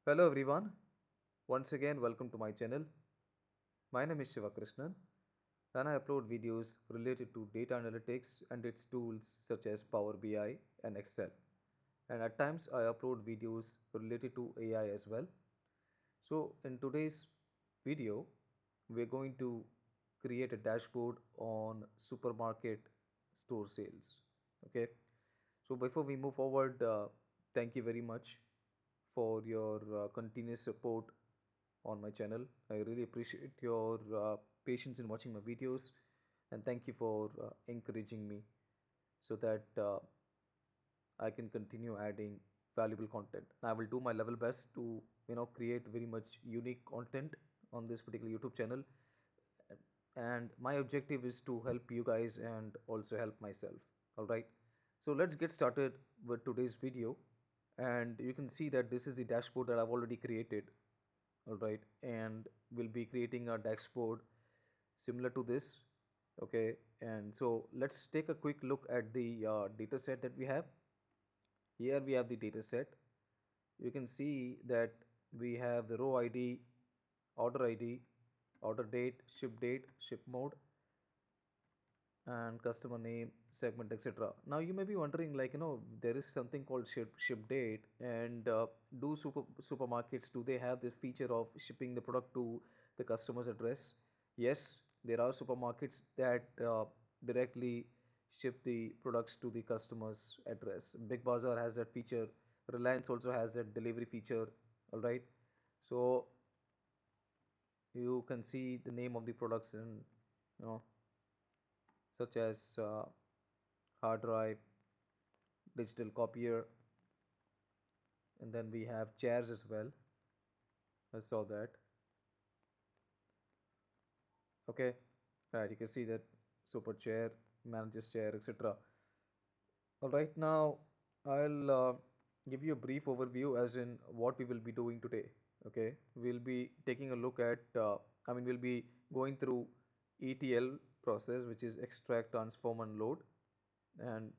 Hello everyone, once again welcome to my channel. My name is Shiva Krishnan and I upload videos related to data analytics and its tools such as Power BI and Excel. And at times I upload videos related to AI as well. So in today's video, we're going to create a dashboard on supermarket store sales. Okay. So before we move forward, thank you very much for your continuous support on my channel. I really appreciate your patience in watching my videos, and thank you for encouraging me so that I can continue adding valuable content. I will do my level best to create very much unique content on this particular YouTube channel, and my objective is to help you guys and also help myself. All right, so let's get started with today's video, and you can see that this is the dashboard that I've already created. All right, and we'll be creating a dashboard similar to this. Okay, and so let's take a quick look at the data set that we have. Here we have the data set. You can see that we have the row ID, order date, ship mode, and customer name, segment, etc. Now you may be wondering, like, there is something called ship date, and do supermarkets, do they have this feature of shipping the product to the customer's address? Yes, there are supermarkets that directly ship the products to the customer's address. Big Bazaar has that feature. Reliance also has that delivery feature. All right, so you can see the name of the products and you know such as hard drive, digital copier, and then we have chairs as well. I saw that. Okay, right, you can see that super chair, manager's chair, etc. All right, now I'll give you a brief overview as in what we will be doing today. Okay, we'll be taking a look at, we'll be going through ETL process, which is extract, transform, and load. And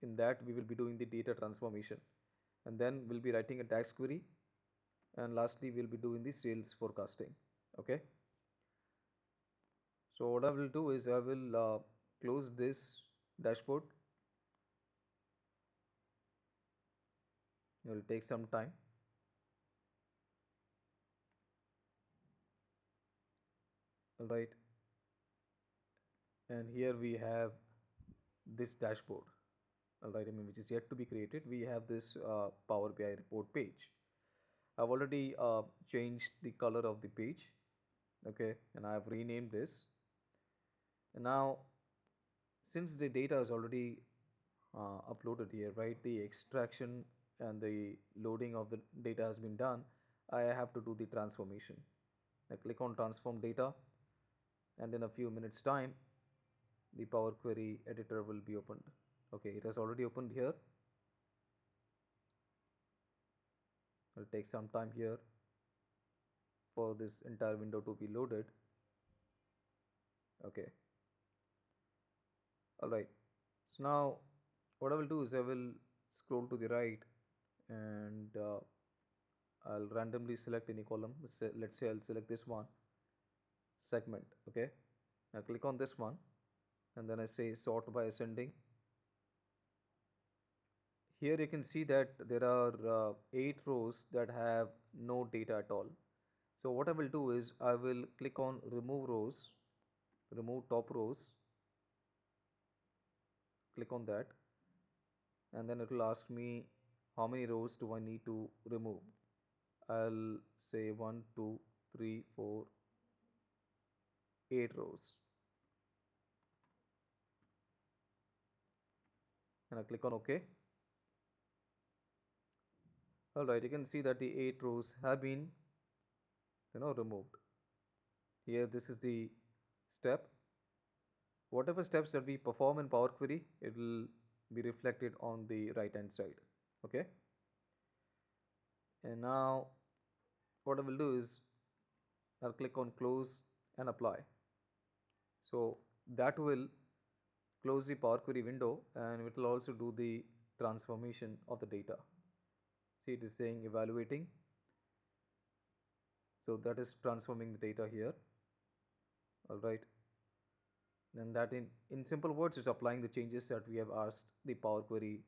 in that, we will be doing the data transformation. And then we'll be writing a DAX query. And lastly, we'll be doing the sales forecasting. Okay. So what I will do is I will close this dashboard. It will take some time. All right. And here we have this dashboard. All right, which is yet to be created. We have this Power BI report page. I've already changed the color of the page. Okay, and I've renamed this. And now, since the data is already uploaded here, right, the extraction and the loading of the data has been done, I have to do the transformation. I click on transform data, and in a few minutes time the Power Query editor will be opened. Okay, it has already opened here. It will take some time here for this entire window to be loaded. Okay, all right, so now what I will do is I will scroll to the right, and I'll randomly select any column. Let's say I'll select this one, segment. Okay, I click on this one, and then I say sort by ascending. Here you can see that there are 8 rows that have no data at all. So what I will do is I will click on remove rows, remove top rows, click on that, and then it will ask me how many rows do I need to remove. I'll say 1, 2, 3, 4, 8 rows, and I click on OK. Alright, you can see that the 8 rows have been removed. Here this is the step. Whatever steps that we perform in Power Query, it will be reflected on the right hand side. Okay, and now what I will do is I'll click on close and apply. So that will close the Power Query window, and it will also do the transformation of the data. See, it is saying evaluating. So that is transforming the data here. All right. And that in simple words is applying the changes that we have asked the Power Query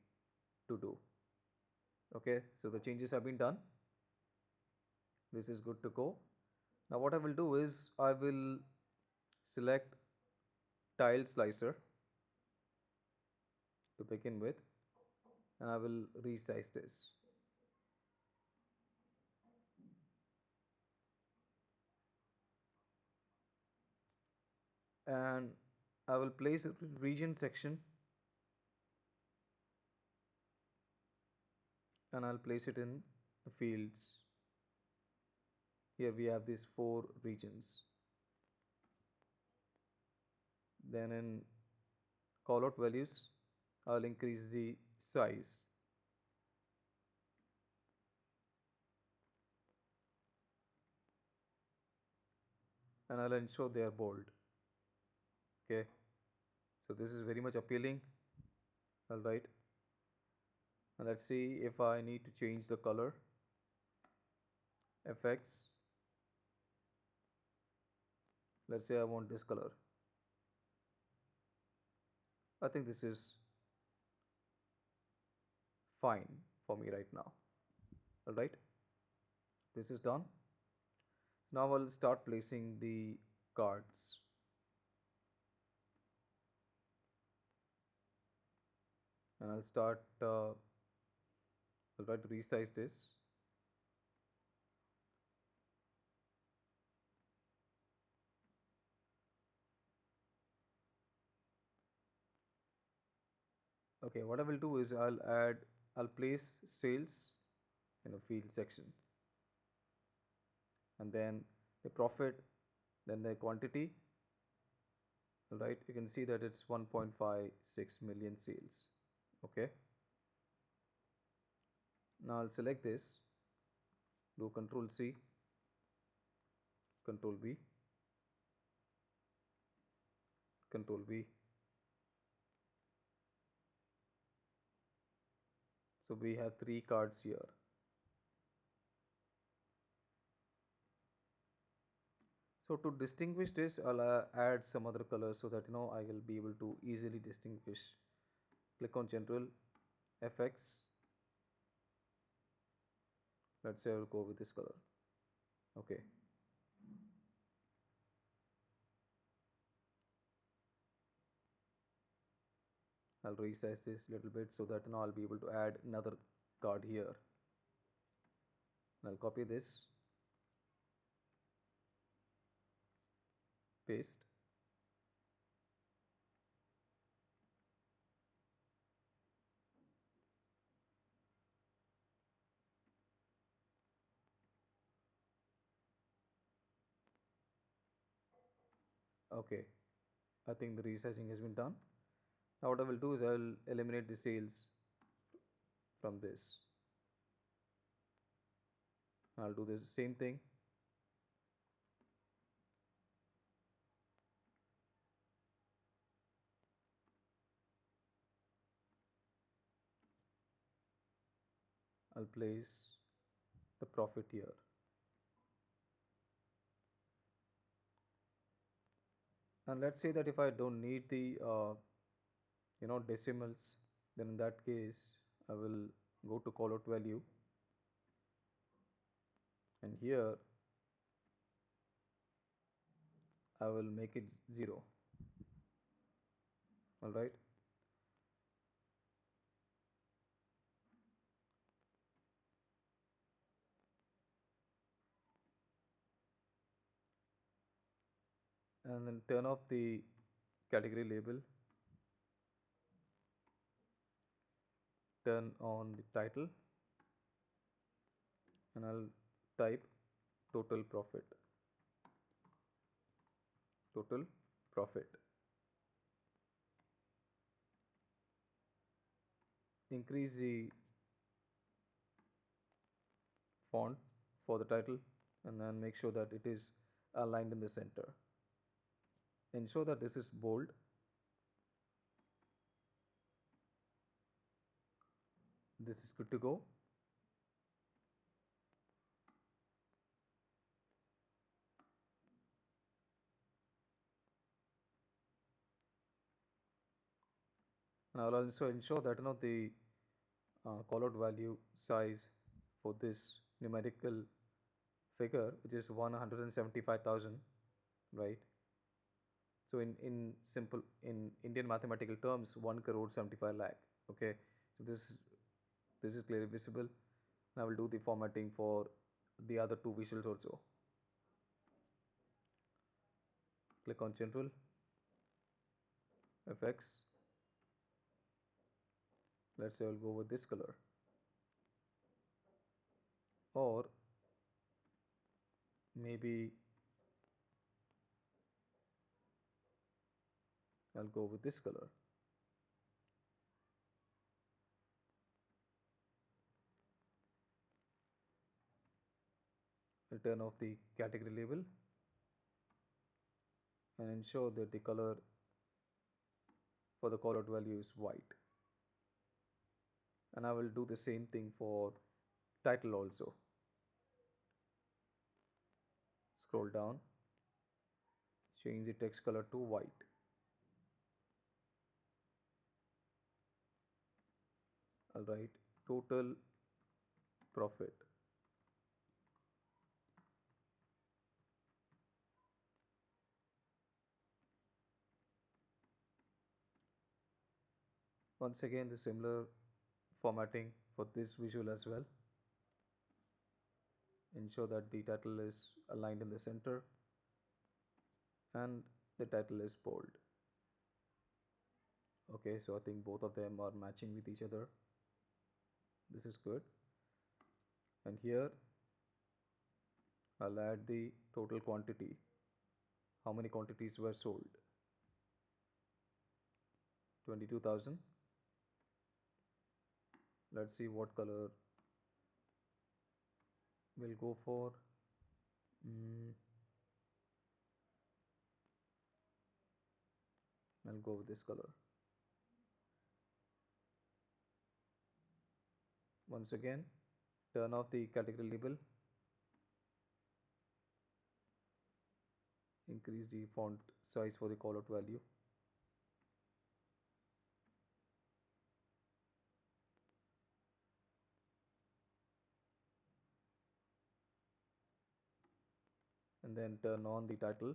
to do. Okay, so the changes have been done. This is good to go. Now what I will do is I will select tile slicer to begin with, and I will resize this. And I will place a region section, and I'll place it in the fields. Here we have these 4 regions. Then in callout values, I'll increase the size. And I'll ensure they are bold. Okay, so this is very much appealing. All right, and let's see if I need to change the color. Effects, let's say I want this color. I think this is fine for me right now. All right, this is done. Now I'll start placing the cards. And I'll start, I'll try to resize this. Okay, what I will do is I'll place sales in a field section, and then the profit, then the quantity. All right, you can see that it's 1.56 million sales. Okay, now I'll select this, do Control C, Control V, Control V. So we have 3 cards here. So to distinguish this, I'll add some other colors so that I will be able to easily distinguish. Click on General, FX. Let's say I'll go with this color. Okay. I'll resize this a little bit so that now I'll be able to add another card here. I'll copy this, paste. Okay, I think the resizing has been done. Now what I will do is I'll eliminate the sales from this. I'll do the same thing. I'll place the profit here. And let's say that if I don't need the decimals, then in that case I will go to callout value, and here I will make it 0. All right, and then turn off the category label, turn on the title, and I'll type total profit. Total profit. Increase the font for the title, and then make sure that it is aligned in the center. Ensure that this is bold. This is good to go. And I'll also ensure that the callout value size for this numerical figure, which is 175,000, right? So in simple in Indian mathematical terms, 1 crore 75 lakh. Okay, so this is clearly visible. And I will do the formatting for the other two visuals also. Click on General, Effects. Let's say I'll go with this color, or maybe I'll go with this color. I'll turn off the category label and ensure that the color for the callout value is white. And I will do the same thing for title also. Scroll down, change the text color to white. I'll write total profit. Once again, the similar formatting for this visual as well. Ensure that the title is aligned in the center and the title is bold. Okay, so I think both of them are matching with each other. This is good. And here I'll add the total quantity. How many quantities were sold? 22,000. Let's see what color we'll go for. I'll go with this color. Once again, turn off the category label, increase the font size for the callout value. And then turn on the title.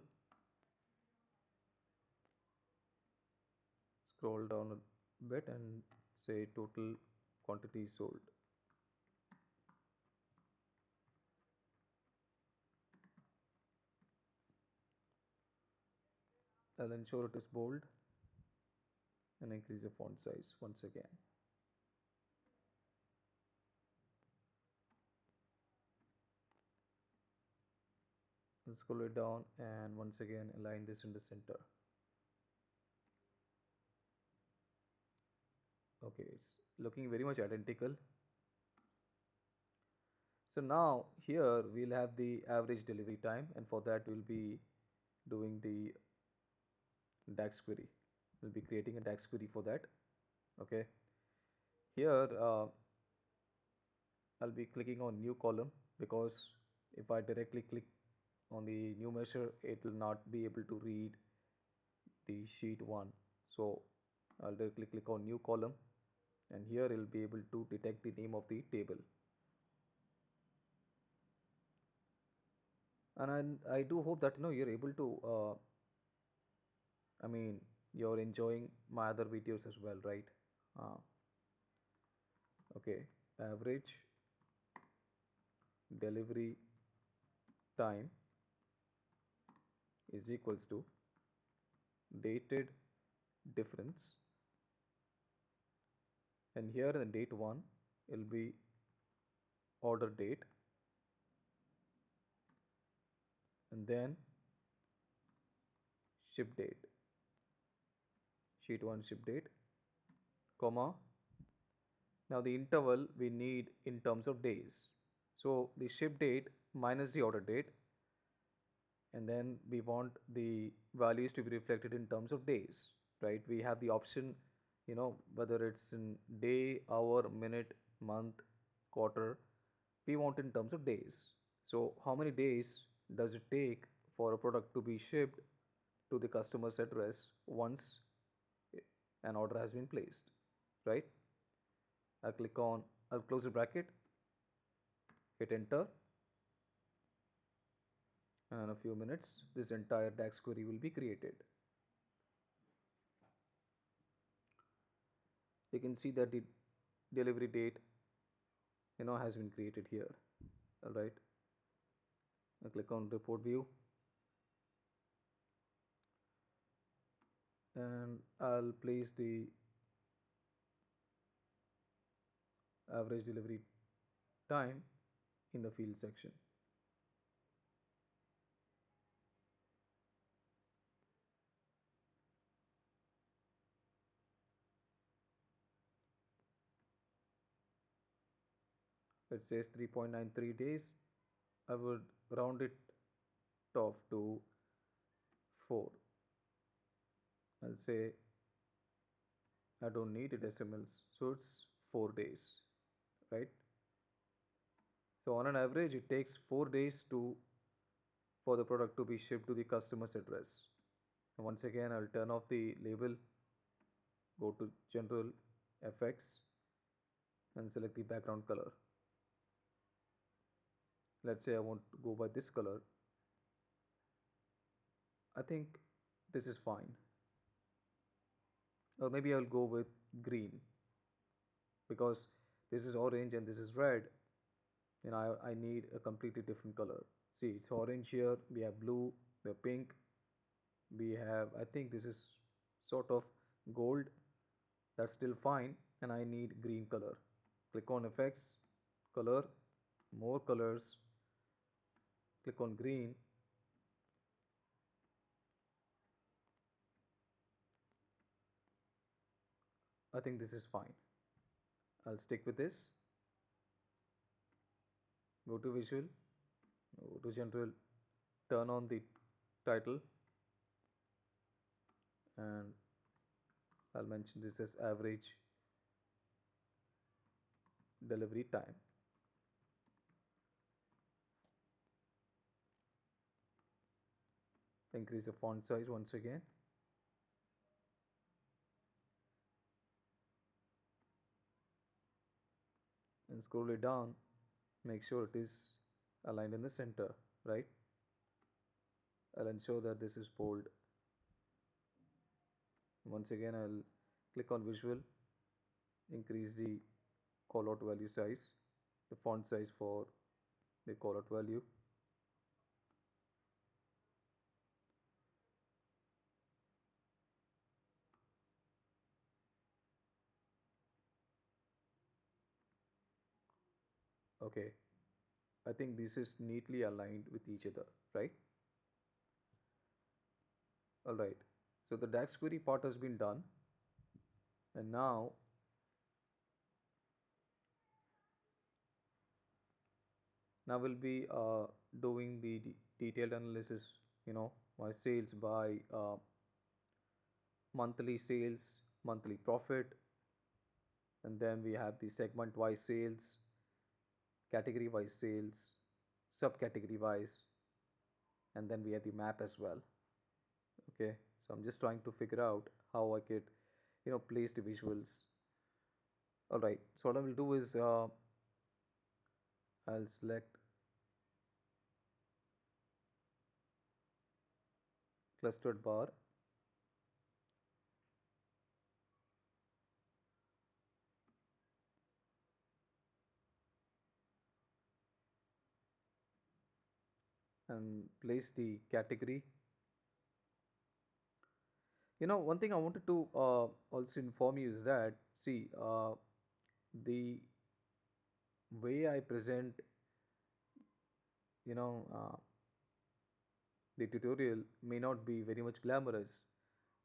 Scroll down a bit and say total quantity sold. I'll ensure it is bold and increase the font size once again. I'll scroll it down and once again align this in the center. Okay, it's looking very much identical. So now here we'll have the average delivery time, and for that we'll be doing the DAX query. We'll be creating a DAX query for that. Okay, here I'll be clicking on new column, because if I directly click on the new measure, it will not be able to read the sheet 1. So I'll directly click on new column, and here it'll be able to detect the name of the table. And I do hope that you're able to I mean, you're enjoying my other videos as well, right? uh, okay, average delivery time is equals to dated difference, and here the date 1 will be order date, and then ship date, sheet 1 ship date, comma. Now the interval we need in terms of days, so the ship date minus the order date, and then we want the values to be reflected in terms of days, right? We have the option, whether it's in day, hour, minute, month, quarter. We want in terms of days. So how many days does it take for a product to be shipped to the customer's address once an order has been placed, right? I'll close the bracket, hit enter, and in a few minutes this entire DAX query will be created. You can see that the delivery date has been created here. All right, I click on report view, and I'll place the average delivery time in the field section. It says 3.93 days. I would round it off to 4. I'll say I don't need it decimals, so it's 4 days, right? So on an average it takes 4 days to for the product to be shipped to the customer's address. And once again I'll turn off the label, go to general effects, and select the background color. Let's say I want to go by this color. I think this is fine, or maybe I'll go with green, because this is orange and this is red, and I need a completely different color. See, it's orange here, we have blue, we have pink, we have, I think this is sort of gold. That's still fine, and I need green color. Click on effects, color, more colors, click on green. I think this is fine. I'll stick with this. Go to visual, go to general, turn on the title, and I'll mention this as average delivery time. Increase the font size once again. And scroll it down, make sure it is aligned in the center, right? I'll ensure that this is bold. Once again I'll click on visual, increase the callout value size, the font size for the callout value. Okay, I think this is neatly aligned with each other, right? All right, so the DAX query part has been done, and now we'll be doing the detailed analysis, my sales by monthly sales, monthly profit, and then we have the segment wise sales, category wise sales, subcategory wise, and then we have the map as well. Okay, so I'm just trying to figure out how I could place the visuals. All right, so what I will do is I'll select clustered bar, and place the category. One thing I wanted to also inform you is that, see, the way I present, you know, the tutorial may not be very much glamorous,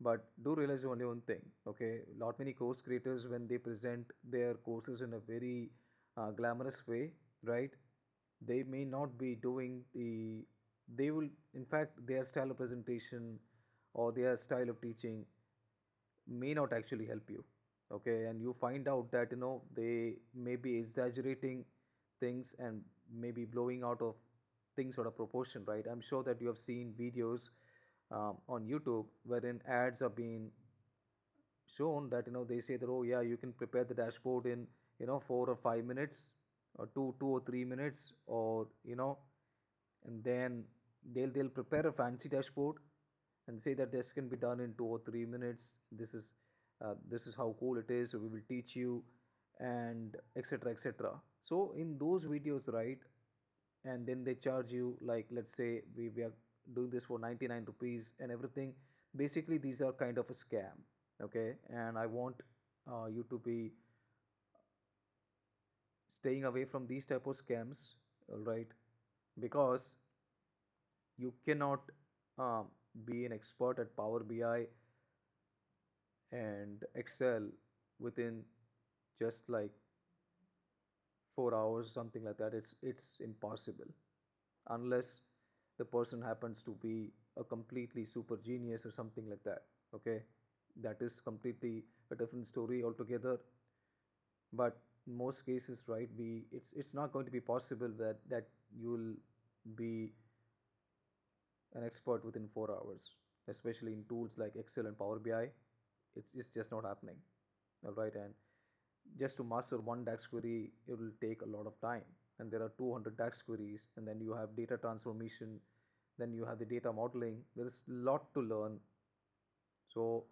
but do realize only one thing, okay? Lot many course creators, when they present their courses in a very glamorous way, right? They may not be doing they will, in fact, their style of presentation or their style of teaching may not actually help you, okay? And you find out that they may be exaggerating things and maybe blowing out of things out of proportion, right? I'm sure that you have seen videos on YouTube wherein ads are being shown that they say that, oh yeah, you can prepare the dashboard in 4 or 5 minutes, or two or 3 minutes, or and then they'll prepare a fancy dashboard and say that this can be done in 2 or 3 minutes. This is how cool it is, so we will teach you, and etc etc. So in those videos, right, and then they charge you, like, let's say we are doing this for 99 rupees and everything. Basically these are kind of a scam. Okay, and I want you to be staying away from these type of scams, all right, because you cannot um, be an expert at Power BI and Excel within just like 4 hours, something like that. It's impossible unless the person happens to be a completely super genius or something like that. Okay, that is completely a different story altogether. But in most cases, right, we it's not going to be possible that you'll be an expert within 4 hours, especially in tools like Excel and Power BI. It's just not happening. All right, and just to master one DAX query, it will take a lot of time. And there are 200 DAX queries, and then you have data transformation, then you have the data modeling. There is a lot to learn. So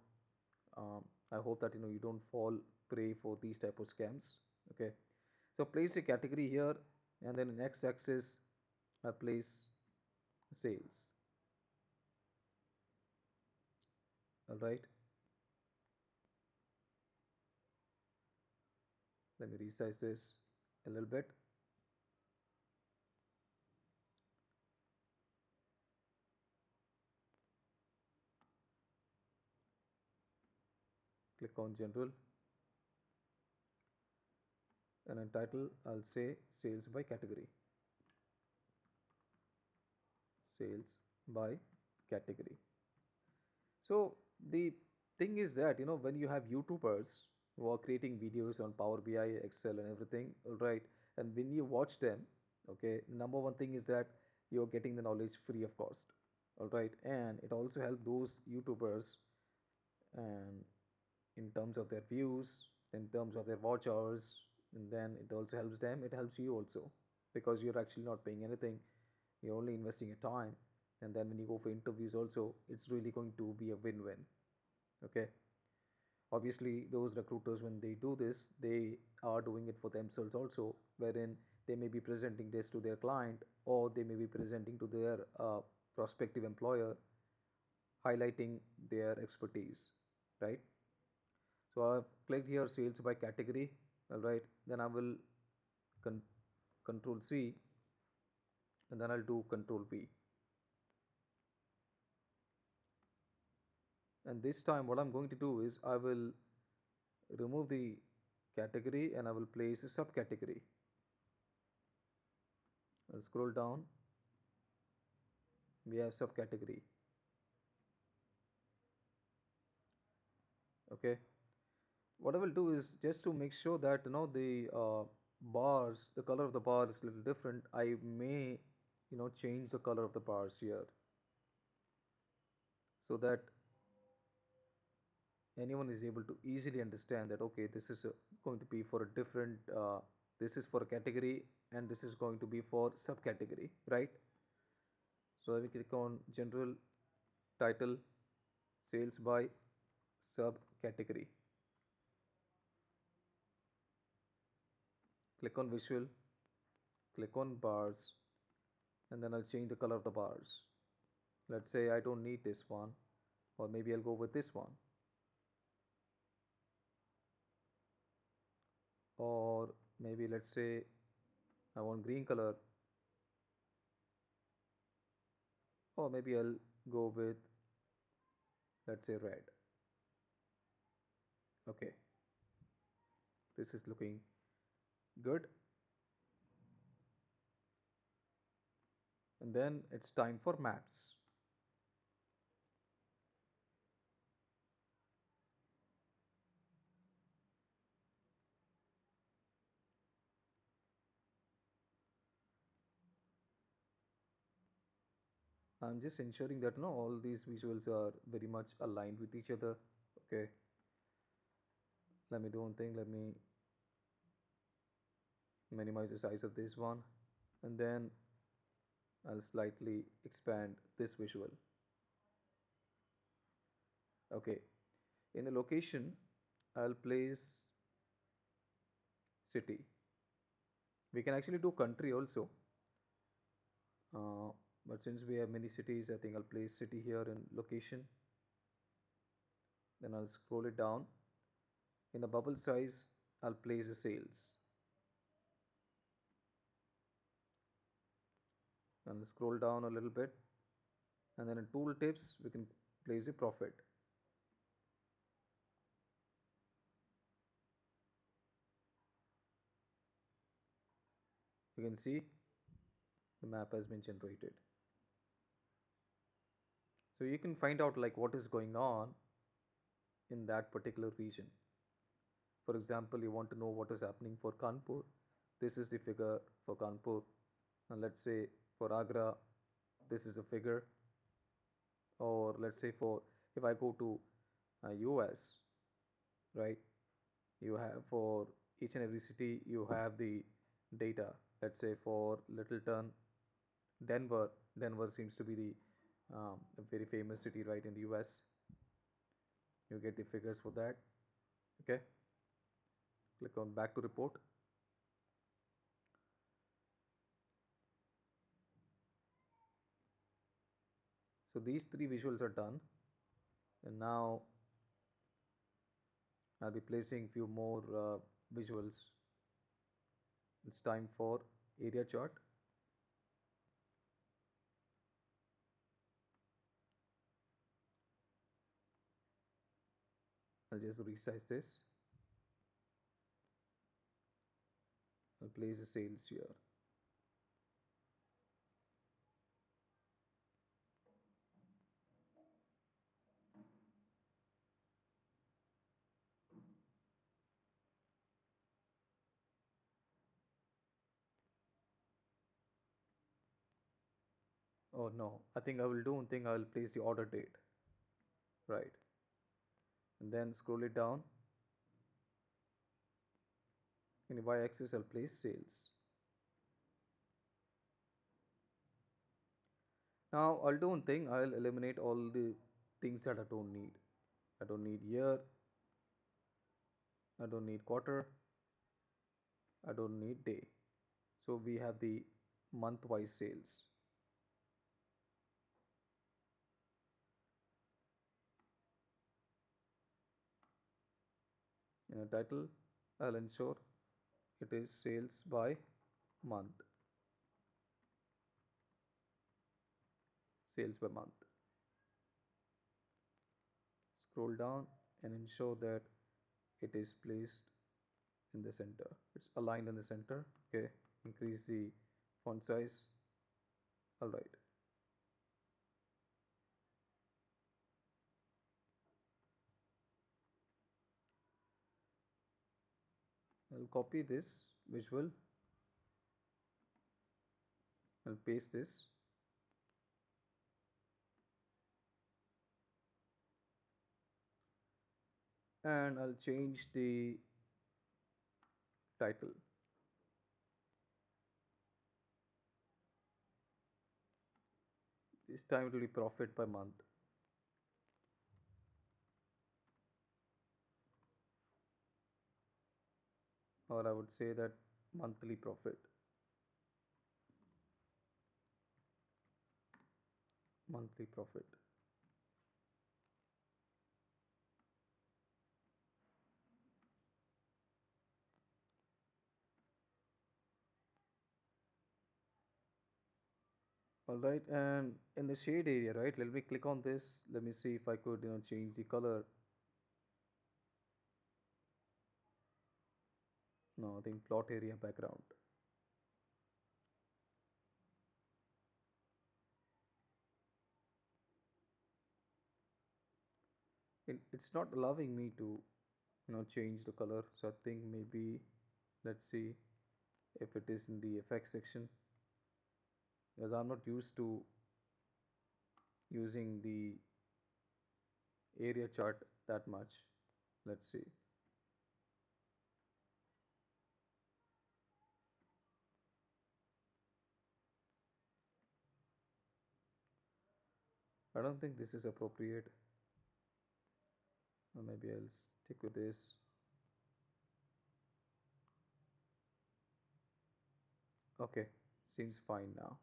um, I hope that you don't fall prey for these type of scams. Okay, so place a category here, and then in x-axis I place sales. All right, let me resize this a little bit. Click on general, and in title I'll say sales by category. Sales by category. So the thing is that when you have YouTubers who are creating videos on Power BI, Excel, and everything, all right, and when you watch them, okay, number one thing is that you're getting the knowledge free of cost, all right, and it also helps those YouTubers, and in terms of their views, in terms of their watch hours, and then it also helps them. It helps you also because you're actually not paying anything. You're only investing your time, and then when you go for interviews also, it's really going to be a win-win. Okay, obviously those recruiters, when they do this, they are doing it for themselves also, wherein they may be presenting this to their client, or they may be presenting to their prospective employer, highlighting their expertise, right? So I've clicked here sales by category. All right, then I will con- control C, and then I'll do control V. And this time what I'm going to do is I will remove the category and I will place a subcategory. I'll scroll down, we have subcategory. Okay, what I will do is, just to make sure that the bars, the color of the bar is a little different, I may change the color of the bars here, so that anyone is able to easily understand that, okay, this is going to be for a different this is for a category, and this is going to be for subcategory, right? So I will click on general, title, sales by subcategory. Click on visual, click on bars, and then I'll change the color of the bars. Let's say I don't need this one, or maybe I'll go with this one, or maybe let's say I want green color, or maybe I'll go with, let's say, red. Okay, this is looking good. And then it's time for maps. I'm just ensuring that all these visuals are very much aligned with each other. Okay, Let me do one thing. Let me minimize the size of this one, and then I'll slightly expand this visual. Okay, in the location, I'll place city. We can actually do country also, uh, but since we have many cities, I think I'll place city here in location. Then I'll scroll it down. In the bubble size, I'll place the sales. And scroll down a little bit, and then in tool tips, we can place the profit. You can see the map has been generated. So you can find out like what is going on in that particular region. For example, you want to know what is happening for Kanpur. This is the figure for Kanpur. And let's say for Agra, this is a figure. Or let's say for if I go to US, right? You have for each and every city you have the data. Let's say for Littleton, Denver. Denver seems to be the a very famous city, right, in the US. You get the figures for that. Okay, click on back to report. So these three visuals are done, and now I'll be placing few more visuals. It's time for area chart. I'll just resize this. I'll place the sales here. Oh no, I think I will do one thing. I will place the order date, right, and then scroll it down. In the y-axis, I'll place sales. Now I'll do one thing. I'll eliminate all the things that I don't need. I don't need year. I don't need quarter. I don't need day. So we have the month-wise sales. In a title, I'll ensure it is sales by month. Sales by month. Scroll down and ensure that it is placed in the center. It's aligned in the center. Okay. Increase the font size. All right. I'll copy this visual. I'll paste this. And I'll change the title. This time it will be profit by month. Or I would say that monthly profit. Monthly profit. All right, and in the shade area, right, let me click on this. Let me see if I could, change the color. No, I think plot area background. It's not allowing me to, change the color. So I think maybe, let's see if it is in the effects section, because I'm not used to using the area chart that much. Let's see. I don't think this is appropriate. Or maybe I'll stick with this. Okay, seems fine now.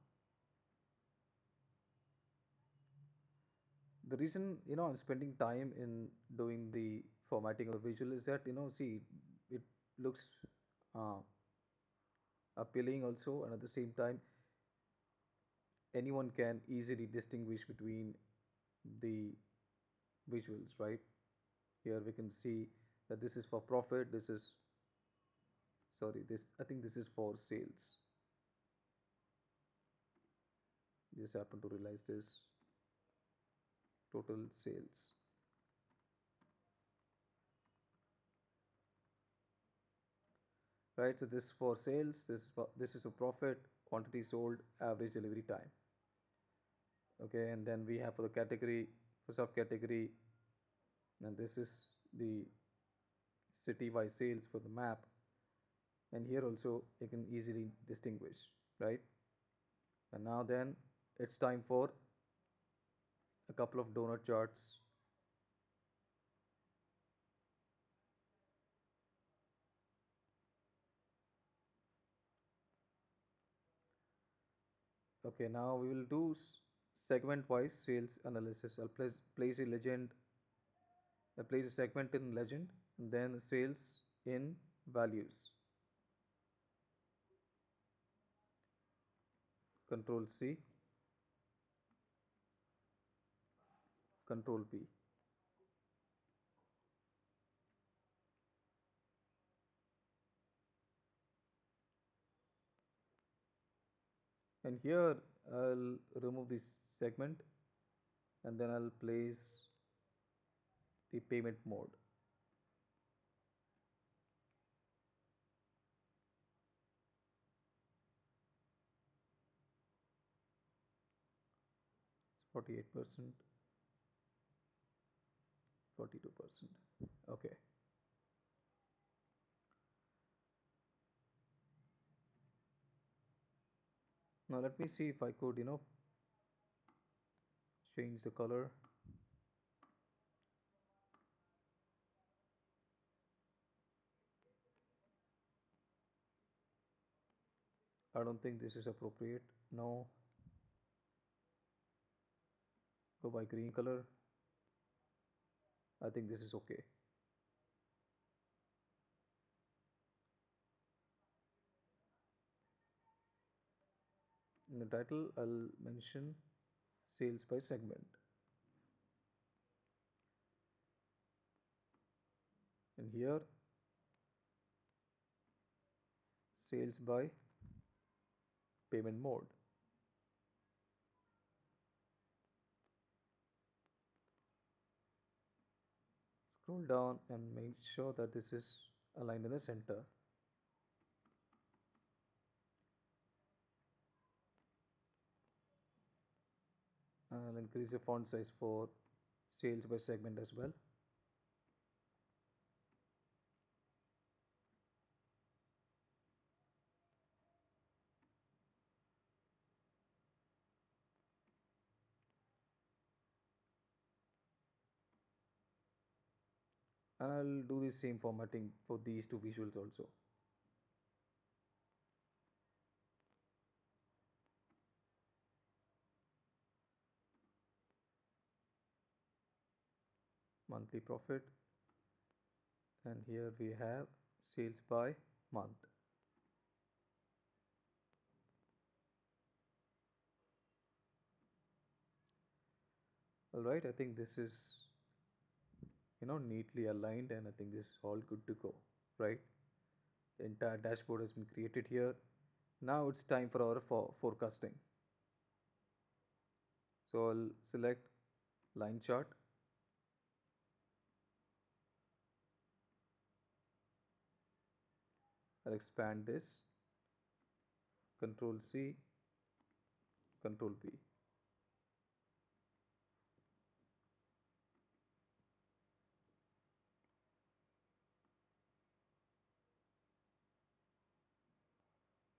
The reason I'm spending time in doing the formatting of the visual is that see, it looks uh, appealing also, and at the same time anyone can easily distinguish between the visuals, right? Here we can see that this is for profit, this is, sorry, this, I think this is for sales. Just happen to realize this, total sales. Right, so this for sales, this is a profit, quantity sold, average delivery time. Okay, and then we have for the category, for subcategory, and this is the city by sales for the map, and here also you can easily distinguish, right? And now then it's time for a couple of donut charts. Okay, now we will do segment wise sales analysis. I'll place a legend, place a segment in legend, and then sales in values. Control C, Control P. And here I'll remove this segment, and then I'll place the payment mode. It's 48%, 42%. Okay. Now let me see if I could, change the color. I don't think this is appropriate. No. Go by green color. I think this is okay. In the title, I'll mention sales by segment. And here, sales by payment mode. Scroll down and make sure that this is aligned in the center. I'll increase the font size for sales by segment as well. And I'll do the same formatting for these two visuals also. Monthly profit, and here we have sales by month. All right, I think this is neatly aligned, and I think this is all good to go, right? The entire dashboard has been created here. Now it's time for our forecasting. So I'll select line chart. I'll expand this. Control C, Control V.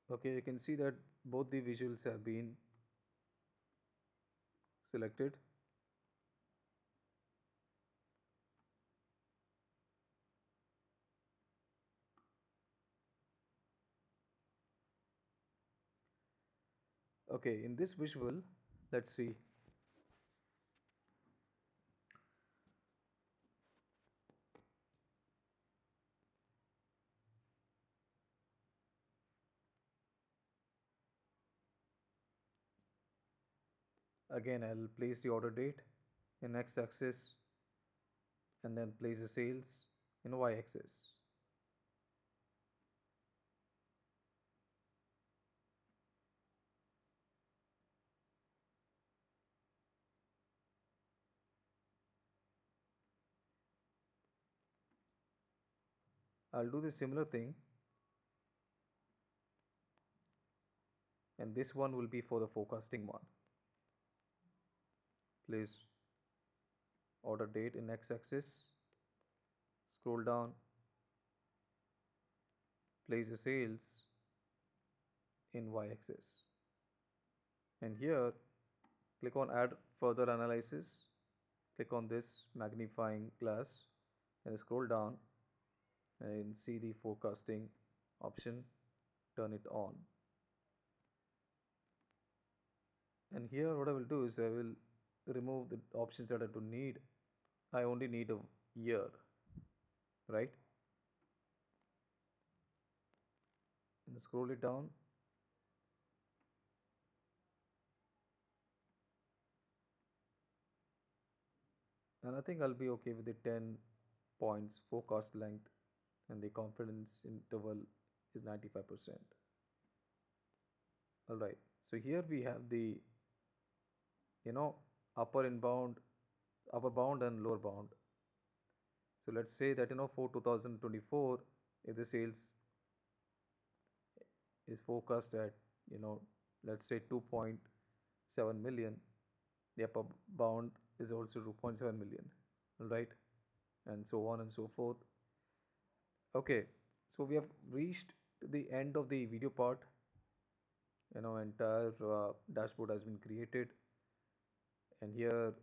Okay, you can see that both the visuals have been selected. Okay, in this visual, let's see. Again, I'll place the order date in x-axis and then place the sales in y-axis. I'll do the similar thing, and this one will be for the forecasting one. Place order date in x-axis, scroll down, place the sales in y-axis, and here click on add further analysis, click on this magnifying glass and scroll down and see the forecasting option, turn it on. And here what I will do is I will remove the options that I don't need. I only need a year, right? And scroll it down. And I think I'll be okay with the 10 points forecast length, and the confidence interval is 95%. All right. So here we have the, you know, upper inbound, upper bound and lower bound. So let's say that, for 2024, if the sales is forecast at, you know, let's say 2.7 million, the upper bound is also 2.7 million, right? And so on and so forth. Okay, so we have reached the end of the video part. Entire dashboard has been created, and here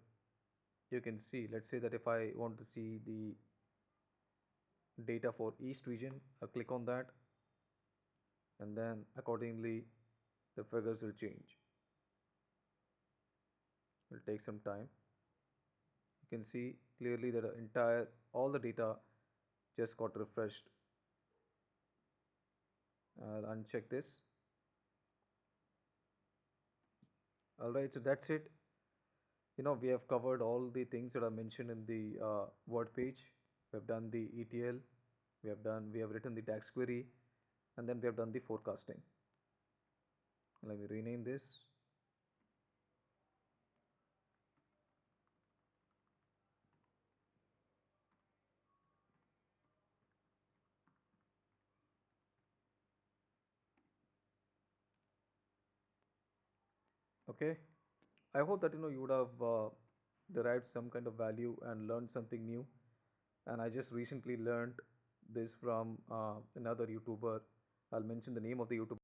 you can see, let's say that if I want to see the data for East region, I'll click on that, and then accordingly the figures will change. It will take some time. You can see clearly that all the data just got refreshed. I'll uncheck this. Alright, so that's it. We have covered all the things that are mentioned in the word page. We have done the ETL, we have written the DAX query, and then we have done the forecasting. Let me rename this. Okay, I hope that you would have derived some kind of value and learned something new. And I just recently learned this from another YouTuber. I'll mention the name of the YouTuber.